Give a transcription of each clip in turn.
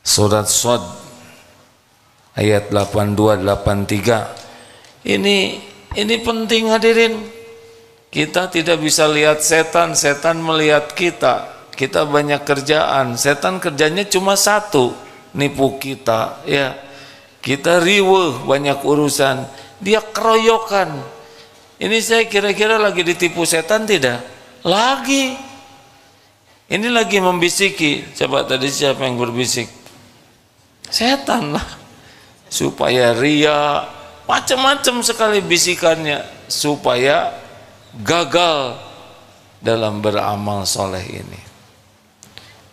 Surat Shad ayat 82-83. Ini penting hadirin. Kita tidak bisa lihat setan, setan melihat kita. Kita banyak kerjaan, setan kerjanya cuma satu, nipu kita, ya. Kita riweuh banyak urusan, dia keroyokan. Ini saya kira-kira lagi ditipu setan tidak? Lagi. Ini lagi membisiki. Coba tadi siapa yang berbisik? Setan lah. Supaya ria, macam-macam sekali bisikannya, supaya gagal dalam beramal soleh ini.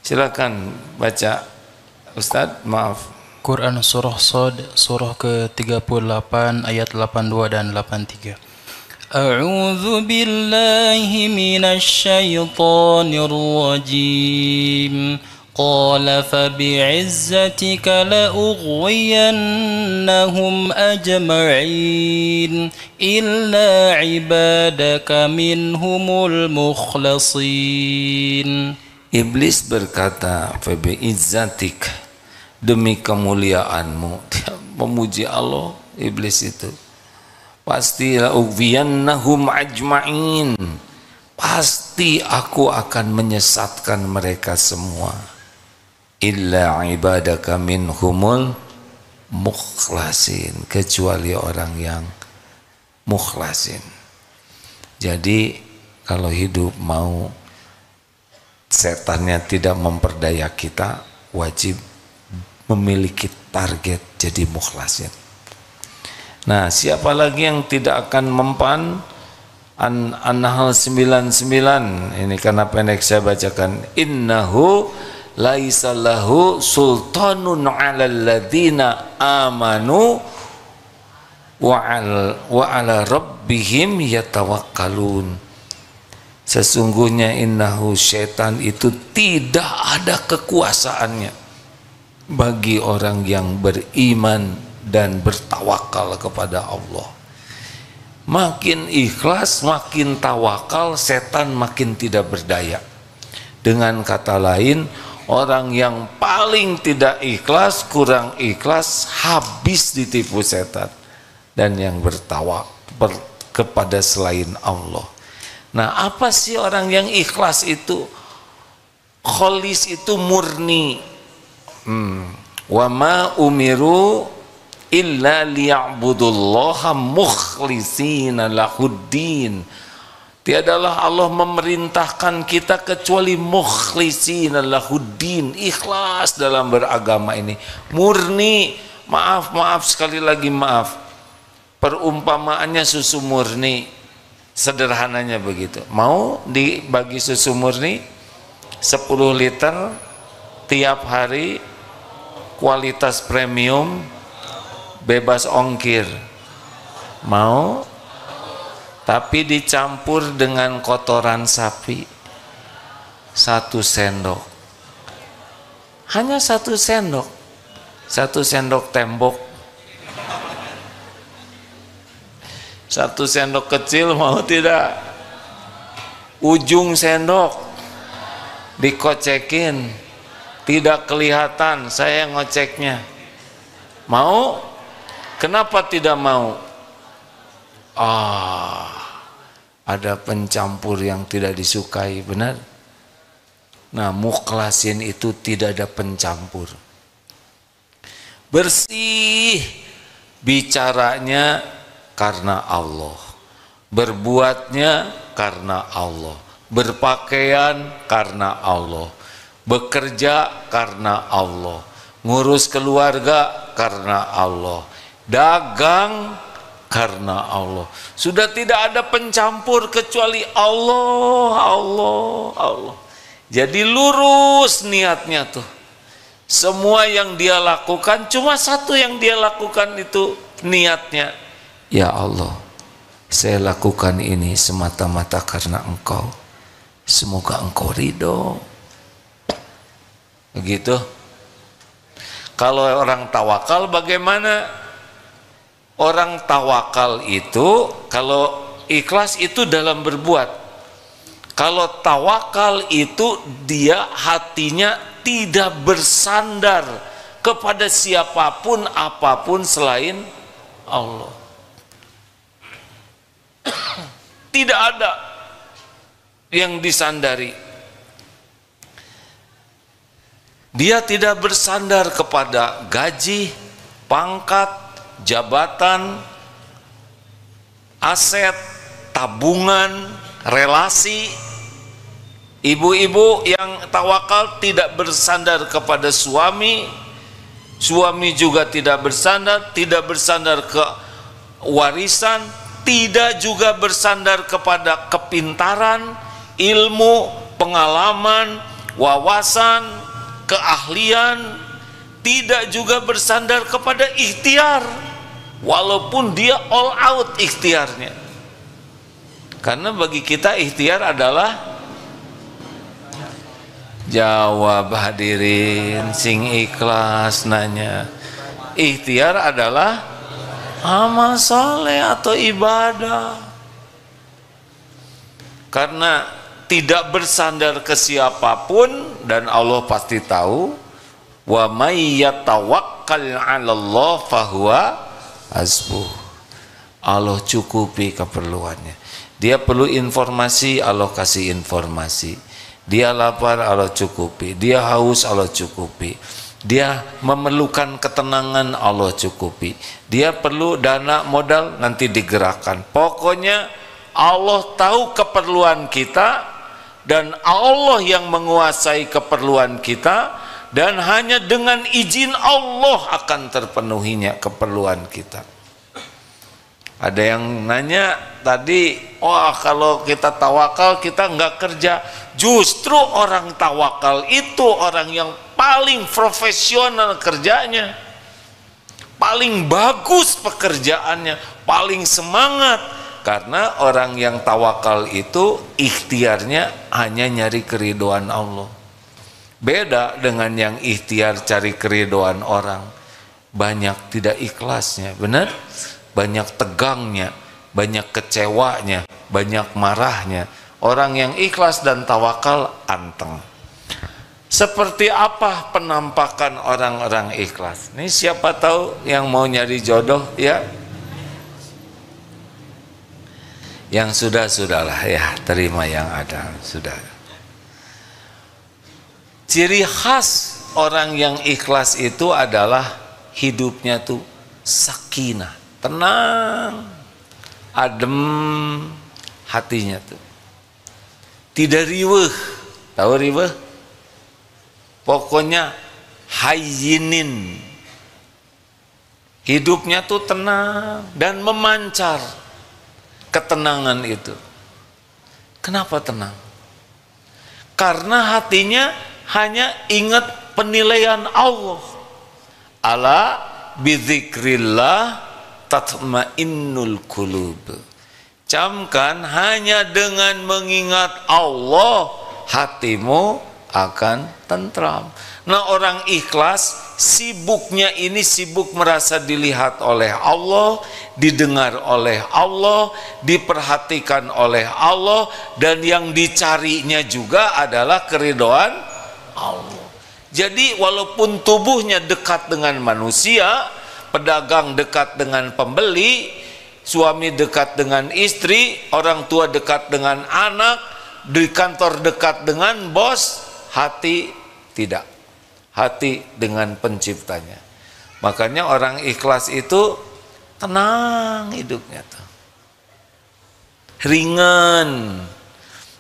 Silakan baca Ustadz, maaf. Quran surah Shad surah ke-38 ayat 82 dan 83. A'udzu billahi minasy syaithanir rajim. Qala fa bi'izzatika la ughwiyannahum ajma'in illa ibadaka minhumul mukhlasin. Iblis berkata, fa bi'izzatik, demi kemuliaanmu. Dia memuji Allah, iblis itu. Pasti la ughwiyannahum ajma'in, pasti aku akan menyesatkan mereka semua. Illa ibadaka minhumul mukhlasin, kecuali orang yang mukhlasin. Jadi kalau hidup mau setannya tidak memperdaya kita, wajib memiliki target jadi mukhlasin. Nah, siapa lagi yang tidak akan mempan? An-Nahl 99, ini karena pendek saya bacakan. Innahu laisa lahu sultanun 'alal ladzina amanu wa 'ala rabbihim yatawakkalun. Sesungguhnya innahu, syaitan itu tidak ada kekuasaannya bagi orang yang beriman dan bertawakal kepada Allah. Makin ikhlas, makin tawakal, setan makin tidak berdaya. Dengan kata lain, orang yang paling tidak ikhlas, kurang ikhlas, habis ditipu setan. Dan yang bertawakal kepada selain Allah. Nah, apa sih orang yang ikhlas itu? Kholis itu murni. Wa ma umiru illa liya'budullaha mukhlishina lahuddin. Tiadalah Allah memerintahkan kita kecuali mukhlishina lahuddin, ikhlas dalam beragama ini, murni. Maaf sekali lagi, maaf. Perumpamaannya susu murni, sederhananya begitu. Mau dibagi susu murni 10 liter tiap hari, kualitas premium, bebas ongkir. Mau? Tapi dicampur dengan kotoran sapi 1 sendok. Hanya 1 sendok. 1 sendok tembok. 1 sendok kecil, mau tidak? Ujung sendok dikocekin, tidak kelihatan, saya ngoceknya. Mau? Kenapa tidak mau? Ada pencampur yang tidak disukai, benar? Nah, mukhlasin itu tidak ada pencampur. Bersih bicaranya karena Allah, berbuatnya karena Allah, berpakaian karena Allah, bekerja karena Allah, ngurus keluarga karena Allah, dagang karena Allah. Sudah tidak ada pencampur kecuali Allah. Jadi lurus niatnya tuh. Semua yang dia lakukan, cuma satu yang dia lakukan itu niatnya. Ya Allah, saya lakukan ini semata-mata karena Engkau. Semoga Engkau ridho. Begitu. Kalau orang tawakal bagaimana? Orang tawakal itu kalau ikhlas itu dalam berbuat. Kalau tawakal itu dia hatinya tidak bersandar kepada siapapun apapun selain Allah. Tidak ada yang disandari. Dia tidak bersandar kepada gaji, pangkat, jabatan, aset, tabungan, relasi. Ibu-ibu yang tawakal tidak bersandar kepada suami, suami juga tidak bersandar ke warisan, tidak juga bersandar kepada kepintaran, ilmu, pengalaman, wawasan, keahlian, tidak juga bersandar kepada ikhtiar, walaupun dia all out ikhtiarnya. Karena bagi kita ikhtiar adalah, jawab hadirin sing ikhlas nanya, ikhtiar adalah amal soleh atau ibadah. Karena tidak bersandar ke siapapun, dan Allah pasti tahu, wa may yatawakkal 'alallah fahuwa hasbuh. Allah cukupi keperluannya. Dia perlu informasi, Allah kasih informasi. Dia lapar, Allah cukupi. Dia haus, Allah cukupi. Dia memerlukan ketenangan, Allah cukupi. Dia perlu dana modal, nanti digerakkan. Pokoknya Allah tahu keperluan kita, dan Allah yang menguasai keperluan kita, dan hanya dengan izin Allah akan terpenuhinya keperluan kita. Ada yang nanya tadi, wah kalau kita tawakal kita nggak kerja. Justru orang tawakal itu orang yang paling profesional kerjanya, paling bagus pekerjaannya, paling semangat. Karena orang yang tawakal itu ikhtiarnya hanya nyari keridhaan Allah. Beda dengan yang ikhtiar cari keridhaan orang, banyak tidak ikhlasnya, benar? Banyak tegangnya, banyak kecewanya, banyak marahnya. Orang yang ikhlas dan tawakal anteng. Seperti apa penampakan orang-orang ikhlas? Ini siapa tahu yang mau nyari jodoh ya? Yang sudahlah ya, terima yang ada, sudah. Ciri khas orang yang ikhlas itu adalah hidupnya tuh sakinah, tenang, adem hatinya tuh. Tidak riweuh. Tahu riweuh? Pokoknya hayyinin. Hidupnya tuh tenang dan memancar ketenangan itu. Kenapa tenang? Karena hatinya hanya ingat penilaian Allah. Ala bidzikrillah tatmainnul qulub. Camkan, hanya dengan mengingat Allah hatimu akan tentram. Nah, orang ikhlas sibuknya ini sibuk merasa dilihat oleh Allah, didengar oleh Allah, diperhatikan oleh Allah, dan yang dicarinya juga adalah keridhaan Allah. Jadi walaupun tubuhnya dekat dengan manusia, pedagang dekat dengan pembeli, suami dekat dengan istri, orang tua dekat dengan anak, di kantor dekat dengan bos, hati tidak. Hati dengan penciptanya. Makanya orang ikhlas itu tenang hidupnya tuh. Ringan.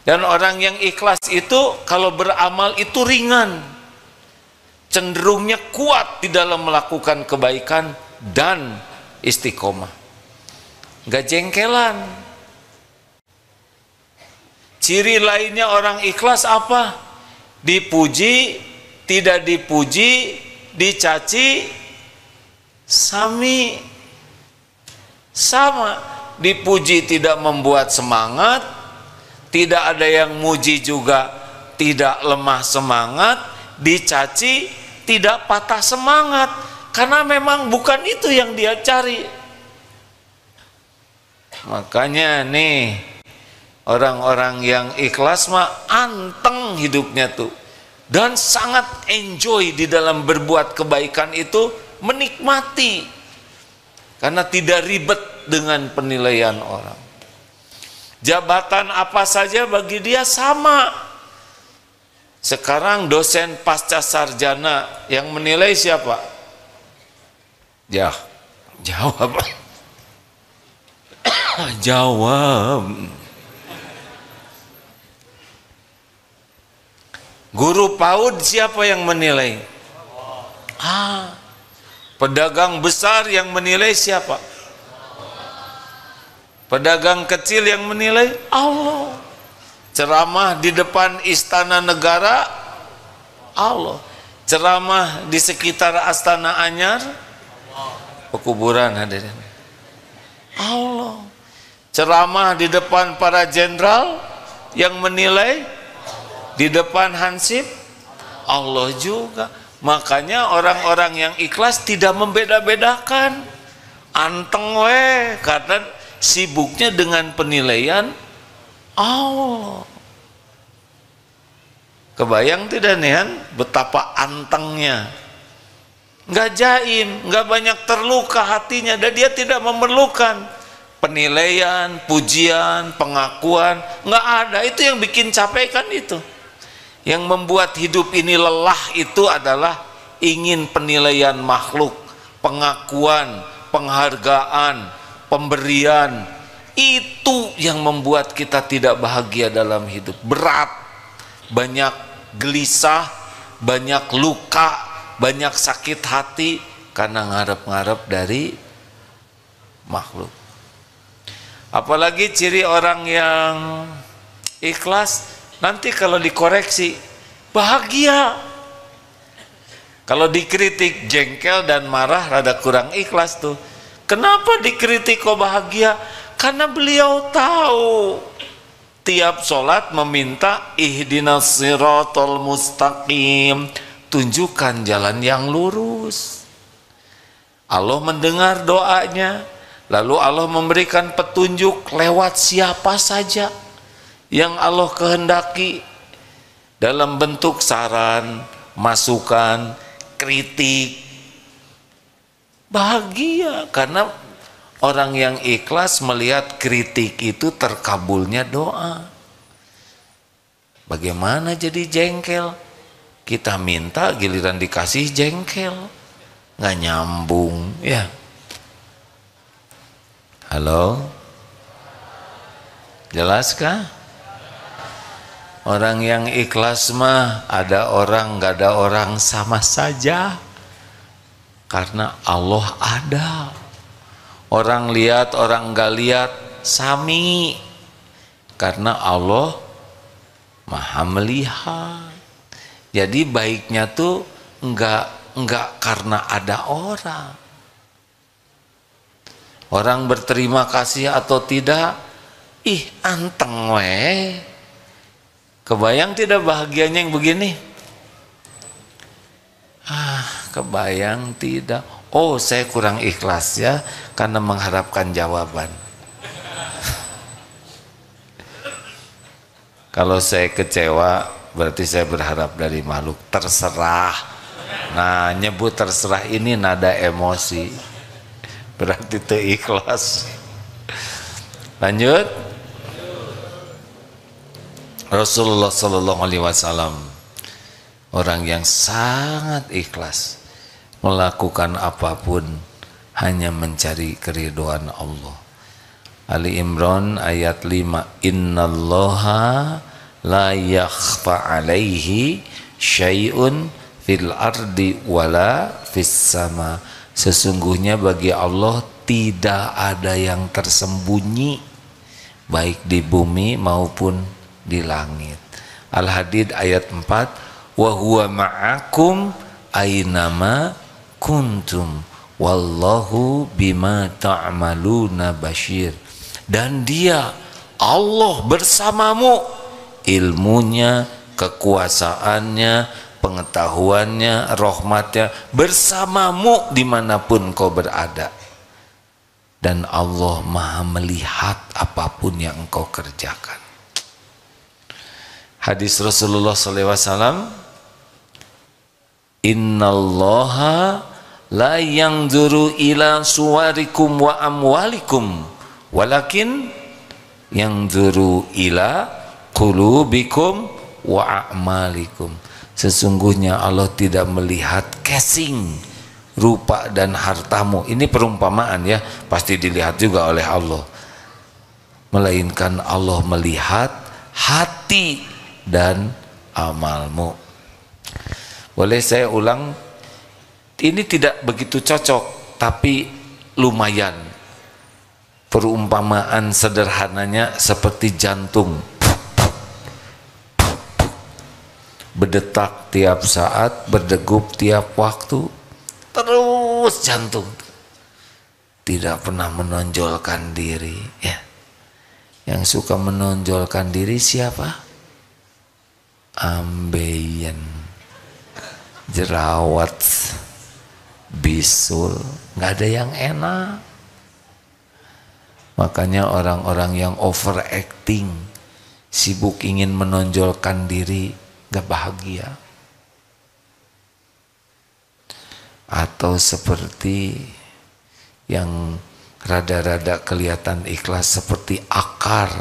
Dan orang yang ikhlas itu kalau beramal itu ringan. Cenderungnya kuat di dalam melakukan kebaikan dan istiqomah. Gak jengkelan. Ciri lainnya orang ikhlas apa? Dipuji, tidak dipuji, dicaci, sama. Dipuji tidak membuat semangat, tidak ada yang muji juga tidak lemah semangat, dicaci tidak patah semangat, karena memang bukan itu yang dia cari. Makanya nih, orang-orang yang ikhlas mah anteng hidupnya tuh. dan sangat enjoy di dalam berbuat kebaikan itu, menikmati karena tidak ribet dengan penilaian orang. Jabatan apa saja bagi dia sama. Sekarang dosen pasca sarjana yang menilai siapa? Ya, jawab. Jawab. Guru PAUD siapa yang menilai? Pedagang besar yang menilai siapa? Pedagang kecil yang menilai Allah. Ceramah di depan istana negara Allah. Ceramah di sekitar Astana Anyar, pekuburan hadirin, Allah. Ceramah di depan para jenderal yang menilai di depan Hansip Allah juga. Makanya orang-orang yang ikhlas tidak membeda-bedakan, anteng we, karena sibuknya dengan penilaian Allah. Kebayang tidak nih betapa antengnya, nggak jaim, nggak banyak terluka hatinya, dan dia tidak memerlukan penilaian, pujian, pengakuan, nggak ada. Itu yang bikin capek kan itu. Yang membuat hidup ini lelah itu adalah ingin penilaian makhluk, pengakuan, penghargaan, pemberian. Itu yang membuat kita tidak bahagia dalam hidup. Berat, banyak gelisah, banyak luka, banyak sakit hati karena ngarep-ngarep dari makhluk. Apalagi ciri orang yang ikhlas, nanti kalau dikoreksi bahagia. Kalau dikritik jengkel dan marah, rada kurang ikhlas tuh. Kenapa dikritik kok bahagia? Karena beliau tahu tiap sholat meminta ihdinas siratal mustaqim, tunjukkan jalan yang lurus. Allah mendengar doanya, lalu Allah memberikan petunjuk lewat siapa saja yang Allah kehendaki, dalam bentuk saran, masukan, kritik. Bahagia karena orang yang ikhlas melihat kritik itu terkabulnya doa. Bagaimana jadi jengkel? Kita minta giliran dikasih jengkel, nggak nyambung ya. Halo, jelaskah? Orang yang ikhlas mah ada orang nggak ada orang sama saja, karena Allah ada. Orang lihat orang nggak lihat sami, karena Allah maha melihat. Jadi baiknya tuh enggak karena ada orang. Orang berterima kasih atau tidak, ih anteng weh. Kebayang tidak bahagianya yang begini? Kebayang tidak. Oh, saya kurang ikhlas ya, karena mengharapkan jawaban. Kalau saya kecewa, berarti saya berharap dari makhluk. Terserah. Nah, nyebut terserah ini nada emosi, berarti itu ikhlas. Lanjut. Rasulullah Sallallahu Alaihi Wasallam orang yang sangat ikhlas, melakukan apapun hanya mencari keridhaan Allah. Ali Imran ayat 5, innallaha la yakhfa alaihi syai'un fil ardi wala fis sama. Sesungguhnya bagi Allah tidak ada yang tersembunyi, baik di bumi maupun di langit. Al-Hadid ayat 4, wa huwa ma'akum aynama kuntum wallahu bima ta'maluna basyir. Dan dia Allah bersamamu, ilmunya, kekuasaannya, pengetahuannya, rahmatnya bersamamu dimanapun kau berada. Dan Allah maha melihat apapun yang engkau kerjakan. Hadis Rasulullah SAW, Innallaha la yanzuru ila suwarikum wa amwalikum walakin yanzuru ila qulubikum wa a'malikum. Sesungguhnya Allah tidak melihat casing, rupa dan hartamu. Ini perumpamaan ya, pasti dilihat juga oleh Allah. Melainkan Allah melihat hati dan amalmu. Boleh saya ulang? Ini tidak begitu cocok, tapi lumayan. Perumpamaan sederhananya seperti jantung, berdetak tiap saat, berdegup tiap waktu, terus jantung, tidak pernah menonjolkan diri. Ya, yang suka menonjolkan diri siapa? Ambeien, jerawat, bisul, nggak ada yang enak. Makanya orang-orang yang overacting, sibuk ingin menonjolkan diri, nggak bahagia. Atau seperti yang rada-rada kelihatan ikhlas, seperti akar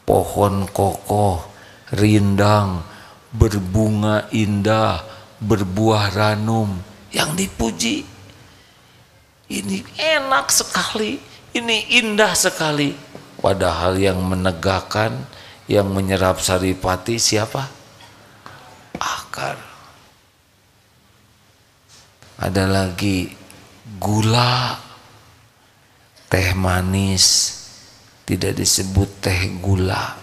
pohon kokoh, rindang, berbunga indah, berbuah ranum, yang dipuji. Ini enak sekali, ini indah sekali. Padahal yang menegakkan, yang menyerap saripati siapa? Akar. Ada lagi gula, teh manis tidak disebut teh gula,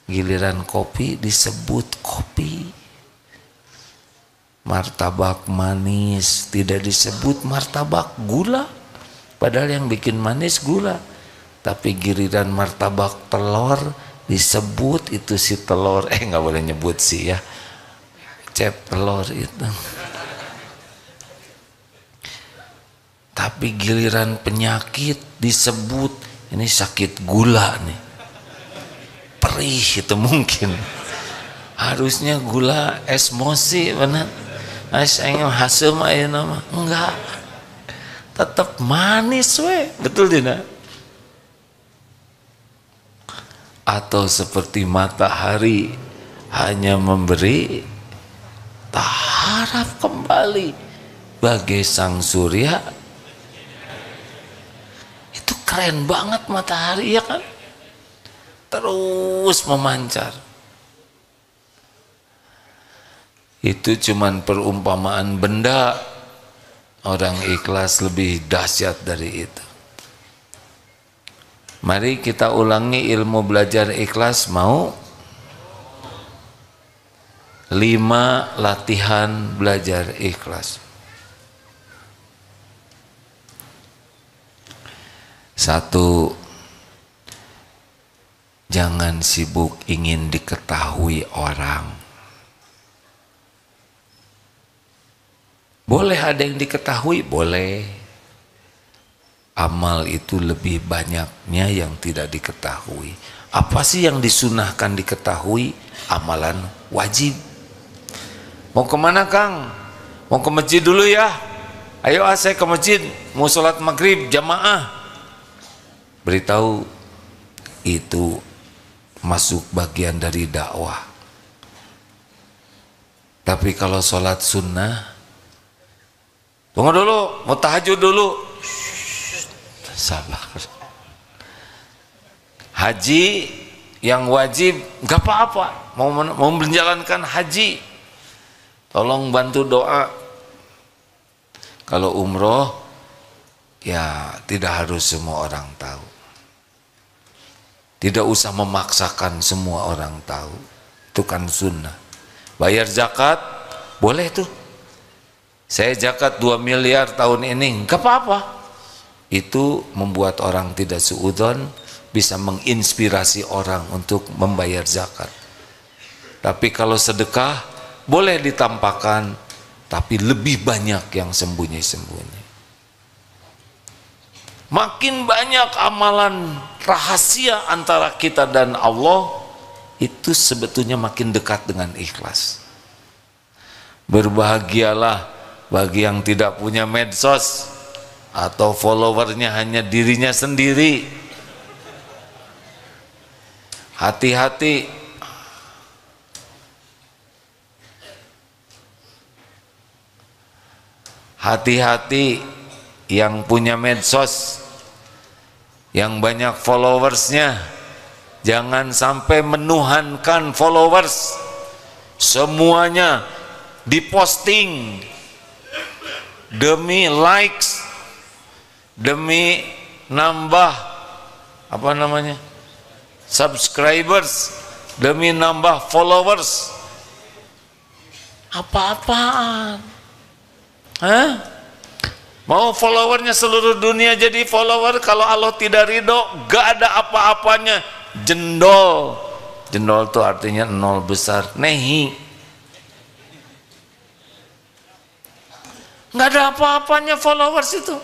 giliran kopi disebut kopi. Martabak manis tidak disebut martabak gula, padahal yang bikin manis gula. Tapi giliran martabak telur disebut itu si telur, nggak boleh nyebut sih ya, cep telur itu. Tapi giliran penyakit disebut ini sakit gula nih, perih itu mungkin. Harusnya gula esmosi benar. Aing hasem aya nama. Enggak. Tetap manis we, betul tidak? Atau seperti matahari hanya memberi, tak harap kembali bagai sang surya. Itu keren banget matahari ya kan? Terus memancar. Itu cuman perumpamaan benda. Orang ikhlas lebih dahsyat dari itu. Mari kita ulangi ilmu belajar ikhlas, mau? 5 latihan belajar ikhlas. 1. Jangan sibuk ingin diketahui orang. Boleh ada yang diketahui, boleh. Amal itu lebih banyaknya yang tidak diketahui. Apa sih yang disunahkan diketahui? Amalan wajib. Mau kemana Kang? Mau ke masjid dulu ya? Ayo saya ke masjid, mau sholat maghrib jamaah. Beritahu, itu masuk bagian dari dakwah. Tapi kalau sholat sunnah, tunggu dulu, mau tahajud dulu. Sabar. Haji yang wajib gak apa-apa, mau menjalankan haji, tolong bantu doa. Kalau umroh ya tidak harus semua orang tahu, tidak usah memaksakan semua orang tahu, itu kan sunnah. Bayar zakat boleh tuh, saya zakat 2 miliar tahun ini, gak apa-apa. Itu membuat orang tidak suudzon, bisa menginspirasi orang untuk membayar zakat. Tapi kalau sedekah boleh ditampakkan, tapi lebih banyak yang sembunyi-sembunyi. Makin banyak amalan rahasia antara kita dan Allah, itu sebetulnya makin dekat dengan ikhlas. Berbahagialah bagi yang tidak punya medsos atau followernya hanya dirinya sendiri. Hati-hati. Hati-hati yang punya medsos, yang banyak followersnya, jangan sampai menuhankan followers. Semuanya diposting demi likes, demi nambah apa namanya, subscribers, demi nambah followers. Apa-apaan? Hah? Mau followernya seluruh dunia jadi follower, kalau Allah tidak ridho, gak ada apa-apanya. Jendol. Jendol itu artinya nol besar. Nehi. Gak ada apa-apanya followers itu.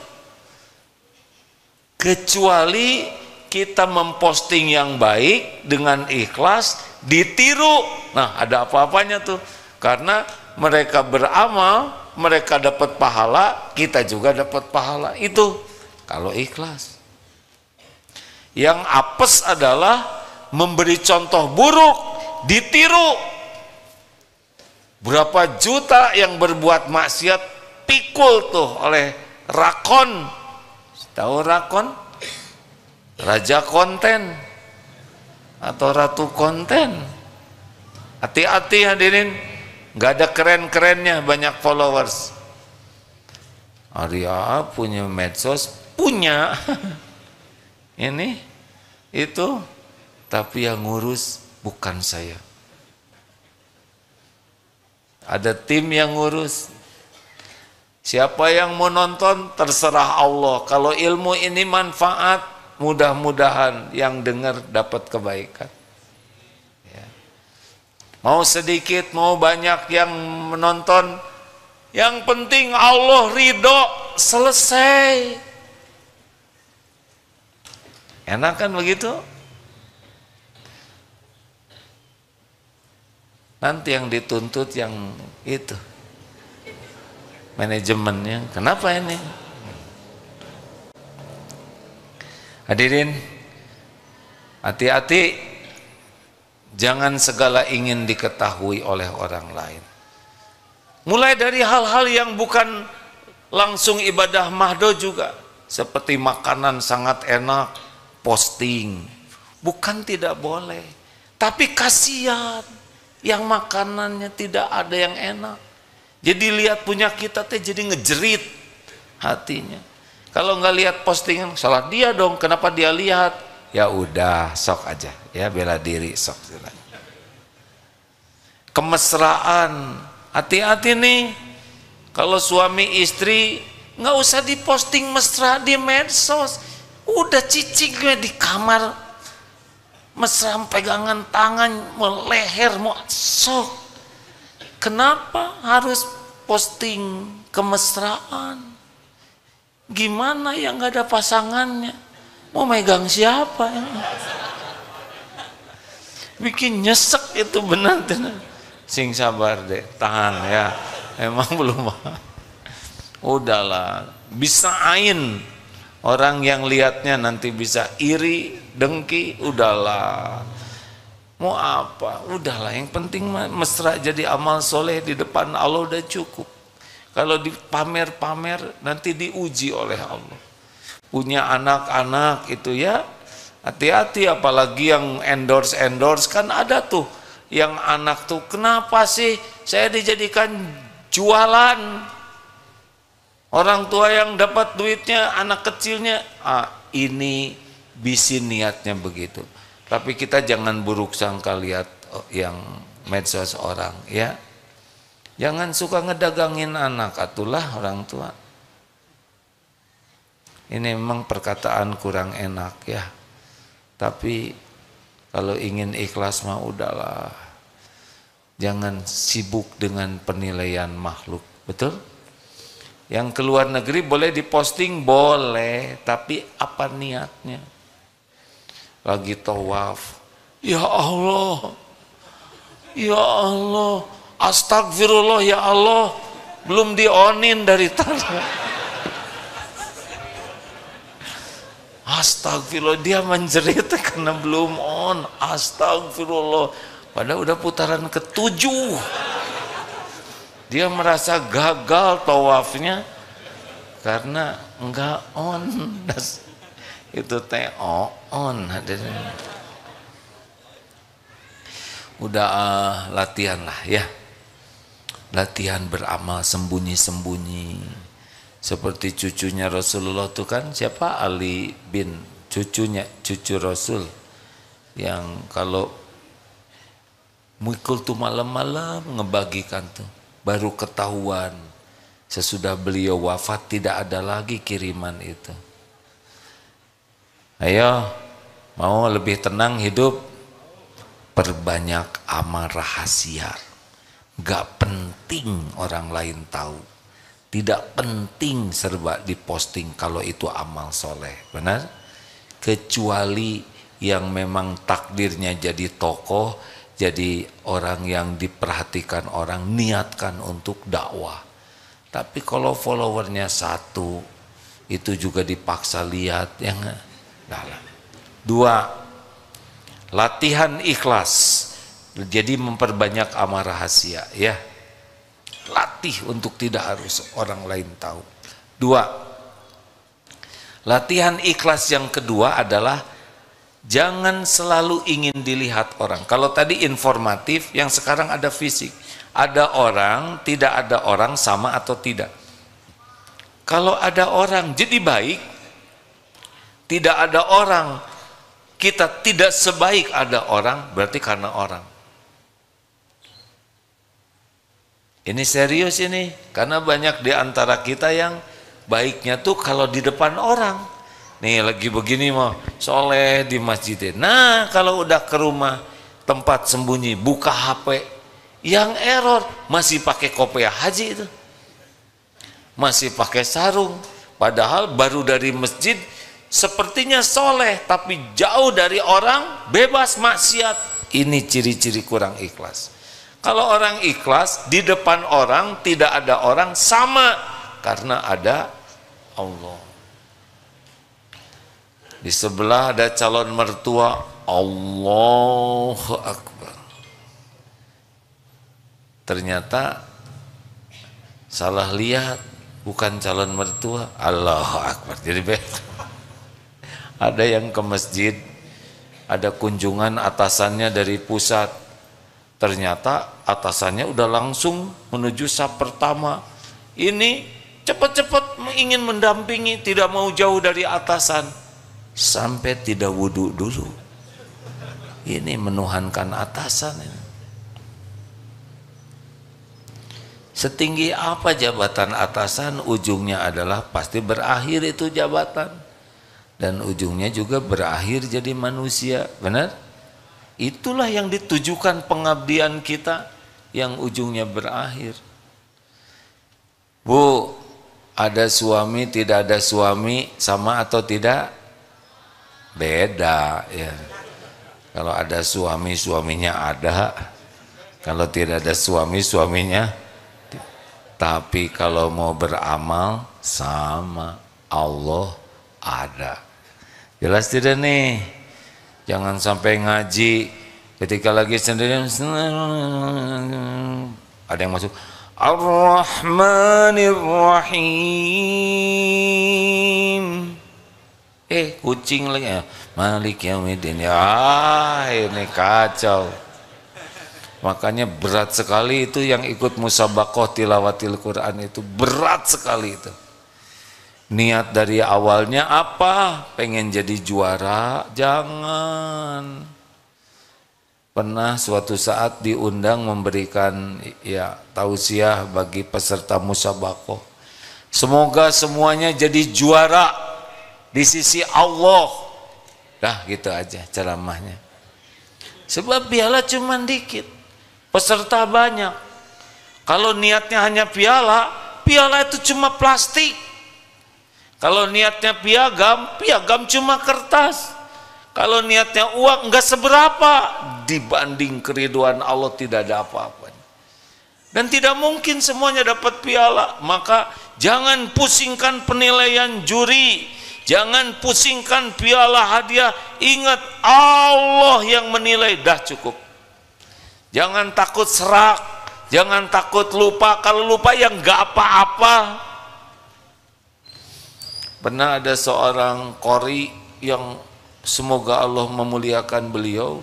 Kecuali kita memposting yang baik dengan ikhlas, ditiru. Nah, ada apa-apanya tuh. Karena mereka beramal, mereka dapat pahala, kita juga dapat pahala. Itu kalau ikhlas. Yang apes adalah memberi contoh buruk, ditiru. Berapa juta yang berbuat maksiat pikul tuh oleh rakon. Tahu rakon? Raja konten atau ratu konten. Hati-hati hadirin. Gak ada keren-kerennya banyak followers. Arya punya medsos, punya ini itu, tapi yang ngurus bukan saya. Ada tim yang ngurus. Siapa yang mau nonton terserah Allah. Kalau ilmu ini manfaat, mudah-mudahan yang dengar dapat kebaikan. Mau sedikit, mau banyak yang menonton, yang penting Allah ridho, selesai. Enak kan begitu? Nanti yang dituntut yang itu, manajemennya. Kenapa ini? Hadirin, hati-hati. Jangan segala ingin diketahui oleh orang lain. Mulai dari hal-hal yang bukan langsung ibadah mahdo juga. Seperti makanan sangat enak, posting. Bukan tidak boleh. Tapi kasihan yang makanannya tidak ada yang enak. Jadi lihat punya kita teh jadi ngejerit hatinya. Kalau nggak lihat postingan, salah dia dong. Kenapa dia lihat? Ya udah, sok aja, ya bela diri, sok. Kemesraan, hati-hati nih. Kalau suami istri nggak usah diposting mesra di medsos, udah cicingnya di kamar, mesra pegangan tangan, meleher, mau sok. Kenapa harus posting kemesraan? Gimana yang nggak ada pasangannya? Mau megang siapa ya? Bikin nyesek itu benar. Sing sabar deh, tahan ya. Emang belum. Udahlah, bisa ain. Orang yang lihatnya nanti bisa iri, dengki, udahlah. Mau apa? Udahlah, yang penting mesra jadi amal soleh di depan Allah udah cukup. Kalau dipamer-pamer nanti diuji oleh Allah. Punya anak-anak itu ya, hati-hati, apalagi yang endorse kan ada tuh yang anak tuh, kenapa sih saya dijadikan jualan? Orang tua yang dapat duitnya, anak kecilnya, ini bisin niatnya begitu. Tapi kita jangan buruk sangka lihat yang medsos orang ya. Jangan suka ngedagangin anak, atulah orang tua. Ini memang perkataan kurang enak ya. Tapi kalau ingin ikhlas mah udahlah. Jangan sibuk dengan penilaian makhluk. Betul? Yang keluar negeri boleh diposting, boleh. Tapi apa niatnya? Lagi tawaf. Ya Allah. Ya Allah. Astagfirullah ya Allah, belum dionin dari tanah. Astagfirullah, dia menjerit karena belum on. Astagfirullah, padahal udah putaran ke-7. Dia merasa gagal tawafnya karena enggak on. Itu teh on hadirin. Udah latihan lah ya, latihan beramal sembunyi-sembunyi seperti cucunya Rasulullah tuh kan, siapa, Ali bin, cucu Rasul, yang kalau mikul tuh malam-malam ngebagikan tuh, baru ketahuan sesudah beliau wafat tidak ada lagi kiriman itu. Ayo, mau lebih tenang hidup, perbanyak amal rahasia. Gak penting orang lain tahu, tidak penting serba diposting kalau itu amal soleh, benar? Kecuali yang memang takdirnya jadi tokoh, jadi orang yang diperhatikan orang, niatkan untuk dakwah. Tapi kalau followernya 1, itu juga dipaksa lihat, yang dalam. 2, latihan ikhlas. Jadi memperbanyak amal rahasia ya. Latih untuk tidak harus orang lain tahu. 2, latihan ikhlas yang kedua adalah jangan selalu ingin dilihat orang. Kalau tadi informatif, yang sekarang ada fisik. Ada orang, tidak ada orang, sama atau tidak. Kalau ada orang jadi baik, tidak ada orang, kita tidak sebaik ada orang, berarti karena orang. Ini serius ini, karena banyak di antara kita yang baiknya tuh kalau di depan orang. Nih lagi begini mau soleh di masjid. Nah kalau udah ke rumah, tempat sembunyi, buka HP, yang error masih pakai kopiah haji itu, masih pakai sarung, padahal baru dari masjid, sepertinya soleh tapi jauh dari orang, bebas maksiat. Ini ciri-ciri kurang ikhlas. Kalau orang ikhlas, di depan orang tidak ada orang, sama, karena ada Allah. Di sebelah ada calon mertua, Allahu Akbar. Ternyata salah lihat, bukan calon mertua, Allahu Akbar. Jadi beda. Ada yang ke masjid, ada kunjungan atasannya dari pusat, ternyata atasannya udah langsung menuju saf pertama. Ini cepat-cepat ingin mendampingi, tidak mau jauh dari atasan, sampai tidak wudhu dulu. Ini menuhankan atasan ini. Setinggi apa jabatan atasan, ujungnya adalah pasti berakhir itu jabatan, dan ujungnya juga berakhir jadi manusia, benar? Itulah yang ditujukan pengabdian kita, yang ujungnya berakhir. Bu, ada suami, tidak ada suami, sama atau tidak? Beda ya. Kalau ada suami, suaminya ada. Kalau tidak ada suami, suaminya. Tapi kalau mau beramal, sama, Allah ada. Jelas tidak nih? Jangan sampai ngaji ketika lagi sendirian ada yang masuk Ar-Rahmanir Rahim, kucing lagi ya, Malik Yaumiddin. Ya ini kacau. Makanya berat sekali itu yang ikut musabaqah tilawatil Quran, itu berat sekali itu. Niat dari awalnya apa? Pengen jadi juara? Jangan. Pernah suatu saat diundang memberikan ya tausiah bagi peserta musabaqah. Semoga semuanya jadi juara di sisi Allah. Dah gitu aja ceramahnya. Sebab piala cuma dikit, peserta banyak. Kalau niatnya hanya piala, piala itu cuma plastik. Kalau niatnya piagam, piagam cuma kertas. Kalau niatnya uang enggak seberapa, dibanding keriduan Allah tidak ada apa-apanya. Dan tidak mungkin semuanya dapat piala. Maka jangan pusingkan penilaian juri, jangan pusingkan piala hadiah. Ingat, Allah yang menilai, dah cukup. Jangan takut serak, jangan takut lupa. Kalau lupa ya nggak apa-apa. Pernah ada seorang qori yang semoga Allah memuliakan beliau,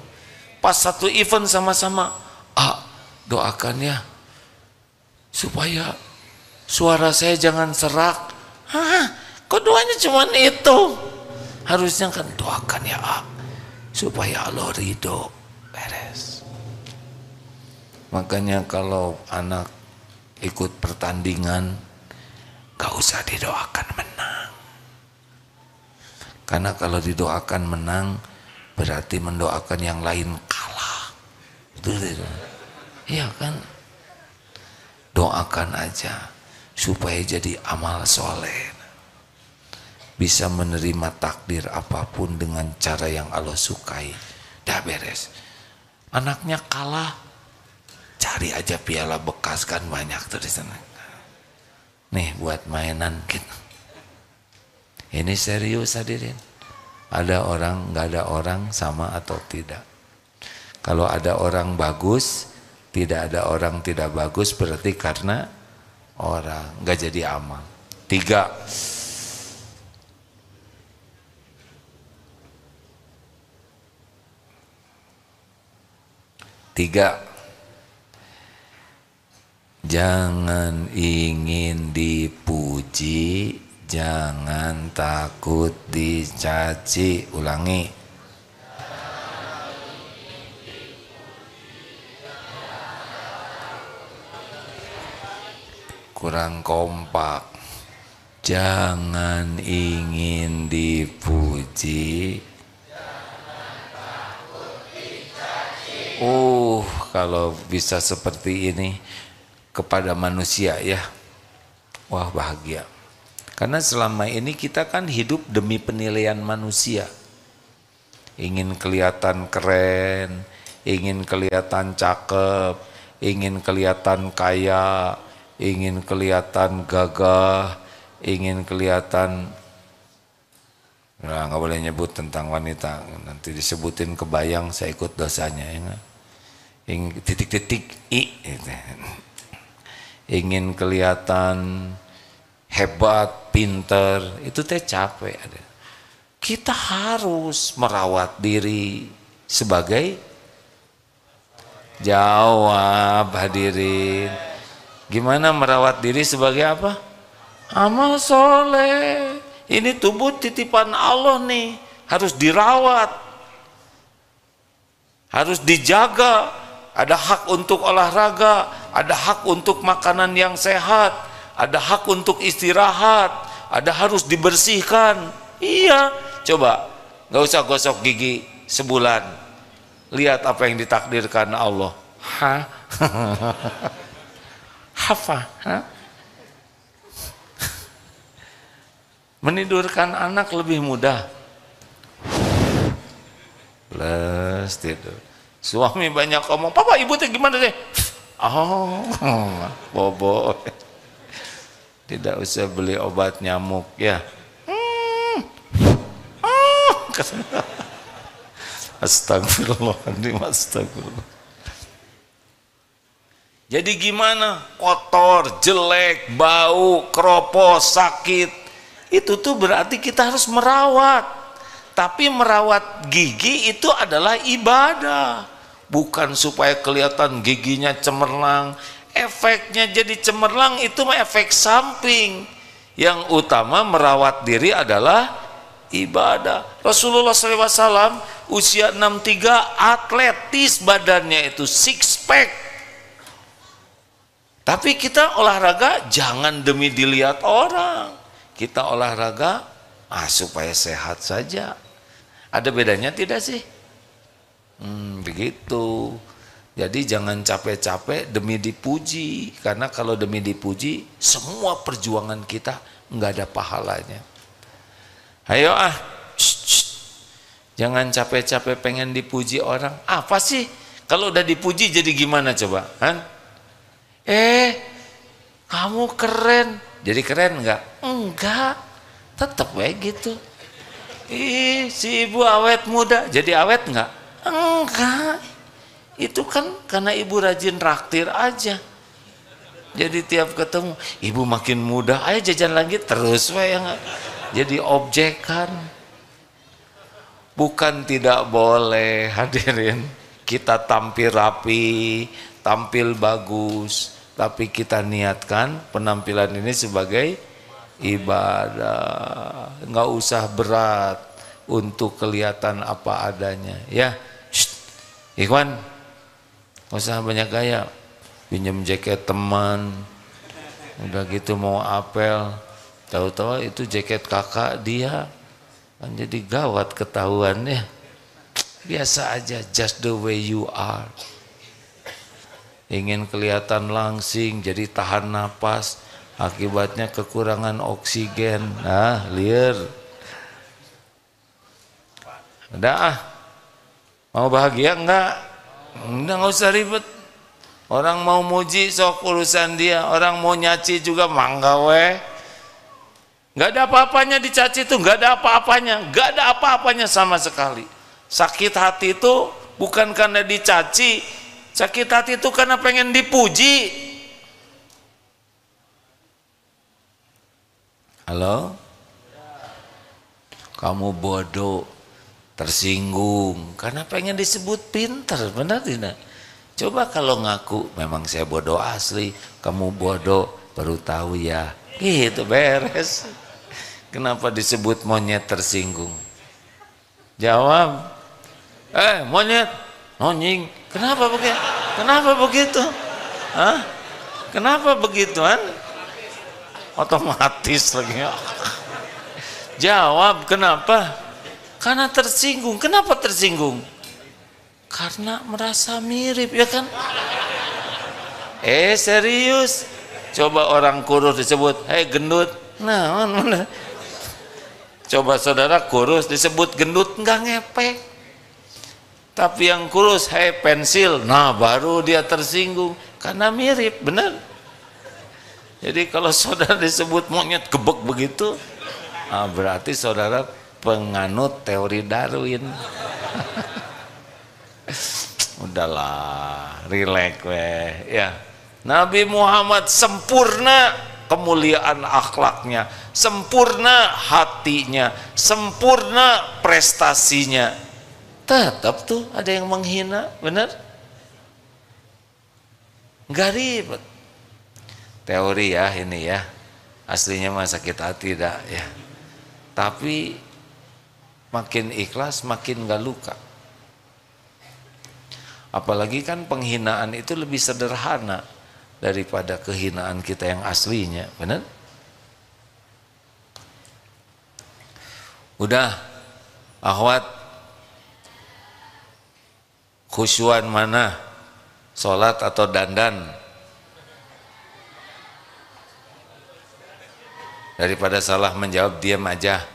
pas satu event sama-sama, doakan ya supaya suara saya jangan serak. Kok doanya cuma itu? Harusnya kan doakan ya supaya Allah ridho. Beres. Makanya kalau anak ikut pertandingan, gak usah didoakan menang. Karena kalau didoakan menang, berarti mendoakan yang lain kalah. Iya kan? Doakan aja supaya jadi amal soleh. Bisa menerima takdir apapun dengan cara yang Allah sukai. Dah beres. Anaknya kalah, cari aja piala bekas, kan banyak tuh di sana. Nih buat mainan gitu. Ini serius hadirin. Ada orang, nggak ada orang, sama atau tidak. Kalau ada orang bagus, tidak ada orang tidak bagus, berarti karena orang, nggak jadi amal. 3, jangan ingin dipuji, jangan takut dicaci. Ulangi. Kurang kompak. Jangan ingin dipuji, kalau bisa seperti ini kepada manusia ya, wah bahagia. Karena selama ini kita kan hidup demi penilaian manusia. Ingin kelihatan keren, ingin kelihatan cakep, ingin kelihatan kaya, ingin kelihatan gagah, ingin kelihatan, nah nggak boleh nyebut tentang wanita, nanti disebutin kebayang saya ikut dosanya ya. Titik-titik i, ingin kelihatan hebat, pinter, itu teh capek. Kita harus merawat diri sebagai, jawab hadirin, gimana merawat diri sebagai apa? Amal soleh. Ini tubuh titipan Allah nih, harus dirawat, harus dijaga. Ada hak untuk olahraga, ada hak untuk makanan yang sehat, ada hak untuk istirahat, ada harus dibersihkan. Iya, coba nggak usah gosok gigi sebulan, lihat apa yang ditakdirkan Allah. Hafa, menidurkan anak lebih mudah. Plus tidur. Suami banyak ngomong, papa ibu teh gimana deh? Bobo. Tidak usah beli obat nyamuk ya. Astagfirullahaladzim, astagfirullah. Jadi gimana? Kotor, jelek, bau, keropos, sakit. Itu tuh berarti kita harus merawat. Tapi merawat gigi itu adalah ibadah. Bukan supaya kelihatan giginya cemerlang. Efeknya jadi cemerlang itu mah efek samping. Yang utama merawat diri adalah ibadah. Rasulullah SAW usia 63 atletis badannya itu, six pack. Tapi kita olahraga jangan demi dilihat orang. Kita olahraga supaya sehat saja. Ada bedanya tidak sih? Begitu. Jadi jangan capek-capek demi dipuji, karena kalau demi dipuji semua perjuangan kita nggak ada pahalanya. Ayo jangan capek-capek pengen dipuji orang. Apa sih kalau udah dipuji jadi gimana coba? Kamu keren. Jadi keren enggak? Enggak, tetap kayak gitu. Si ibu awet muda, jadi awet enggak? Enggak. Itu kan karena ibu rajin traktir aja. Jadi tiap ketemu, ibu makin muda, ayo jajan lagi terus we yang jadi objekan. Bukan tidak boleh, hadirin, kita tampil rapi, tampil bagus, tapi kita niatkan penampilan ini sebagai ibadah. Nggak usah berat untuk kelihatan apa adanya, ya. Ikhwan, nggak usah banyak gaya. Pinjam jaket teman, udah gitu mau apel, tahu-tahu itu jaket kakak dia, kan jadi gawat ketahuannya. Biasa aja, just the way you are. Ingin kelihatan langsing, jadi tahan napas, akibatnya kekurangan oksigen. Liar. Udah mau bahagia enggak? Udah, nggak usah ribet. Orang mau muji sok urusan dia, orang mau nyaci juga mangga we. Nggak ada apa-apanya dicaci itu, nggak ada apa-apanya, nggak ada apa-apanya sama sekali. Sakit hati itu bukan karena dicaci, sakit hati itu karena pengen dipuji. Halo? Kamu bodoh, tersinggung karena pengen disebut pintar, benar tidak? Coba kalau ngaku, memang saya bodoh asli, kamu bodoh, baru tahu ya, gitu beres. Kenapa disebut monyet tersinggung? Jawab, monyet, nonying, kenapa begitu? Kenapa begitu? Kenapa begituan? Otomatis lagi. Jawab, kenapa? Karena tersinggung. Kenapa tersinggung? Karena merasa mirip, ya kan? Serius? Coba orang kurus disebut, gendut. Nah, mana? Coba saudara kurus disebut gendut, enggak ngepek. Tapi yang kurus, pensil. Nah, baru dia tersinggung karena mirip, benar? Jadi kalau saudara disebut monyet gebek begitu, berarti saudara penganut teori Darwin. Udahlah, relax weh, ya. Nabi Muhammad sempurna kemuliaan akhlaknya, sempurna hatinya, sempurna prestasinya. Tetap tuh ada yang menghina, benar? Nggak ribet. Teori ya ini ya, aslinya mah sakit hati dah ya. Tapi makin ikhlas makin nggak luka. Apalagi kan penghinaan itu lebih sederhana daripada kehinaan kita yang aslinya, benar? Udah, akhwat, khusyuan mana? Sholat atau dandan? Daripada salah menjawab, diam aja.